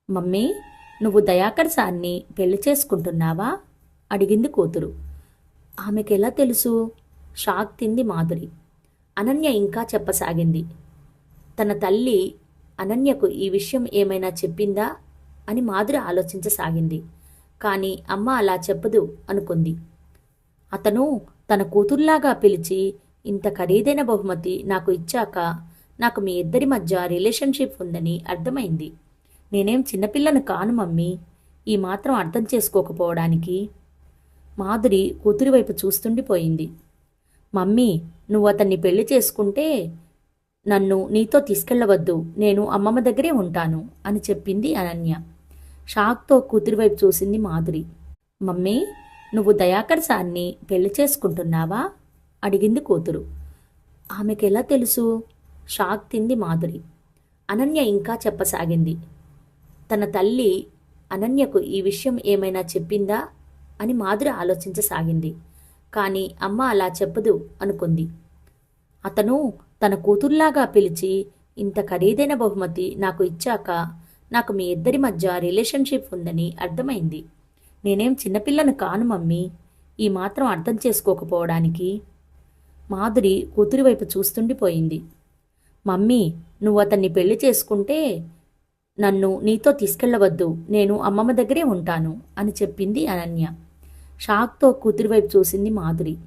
Mummy, నువ్వు దయాకర్ సార్ని పెళ్లి చేసుకుంటున్నావా? అడిగింది కూతురు. ఆమెకెలా తెలుసు? షాక్ తింది మాధురి. అనన్య ఇంకా చెప్పసాగింది. తన తల్లి అనన్యకు ఈ విషయం ఏమైనా చెప్పిందా అని మాధురి ఆలోచించసాగింది. కానీ అమ్మ అలా చెప్పదు అనుకుంది. అతను తన కూతుర్లాగా పిలిచి ఇంత ఖరీదైన బహుమతి నాకు ఇచ్చాక నాకు మీ ఇద్దరి మధ్య రిలేషన్షిప్ ఉందని అర్థమైంది. నేనేం చిన్నపిల్లను కాను మమ్మీ, ఈ మాత్రం అర్థం చేసుకోకపోవడానికి. మాధురి కూతురి వైపు చూస్తుండిపోయింది. మమ్మీ, నువ్వు అతన్ని పెళ్లి చేసుకుంటే నన్ను నీతో తీసుకెళ్లవద్దు, నేను అమ్మమ్మ దగ్గరే ఉంటాను అని చెప్పింది అనన్య. షాక్తో కూతురి వైపు చూసింది మాధురి. మమ్మీ, నువ్వు దయాకర్ సార్ని పెళ్లి చేసుకుంటున్నావా? అడిగింది కూతురు. ఆమెకెలా తెలుసు? షాక్ తింది మాధురి. అనన్య ఇంకా చెప్పసాగింది. తన తల్లి అనన్యకు ఈ విషయం ఏమైనా చెప్పిందా అని మాధురి ఆలోచించసాగింది. కానీ అమ్మ అలా చెప్పదు అనుకుంది. అతను తన కూతుర్లాగా పిలిచి ఇంత ఖరీదైన బహుమతి నాకు ఇచ్చాక నాకు మీ ఇద్దరి మధ్య రిలేషన్షిప్ ఉందని అర్థమైంది. నేనేం చిన్నపిల్లను కాను మమ్మీ, ఈ మాత్రం అర్థం చేసుకోకపోవడానికి. మాధురి కూతురి వైపు చూస్తుండిపోయింది. మమ్మీ, నువ్వు అతన్ని పెళ్లి చేసుకుంటే నన్ను నీతో తీసుకెళ్లవద్దు, నేను అమ్మమ్మ దగ్గరే ఉంటాను అని చెప్పింది అనన్య. షాక్తో కూతురి వైపు చూసింది మాధురి.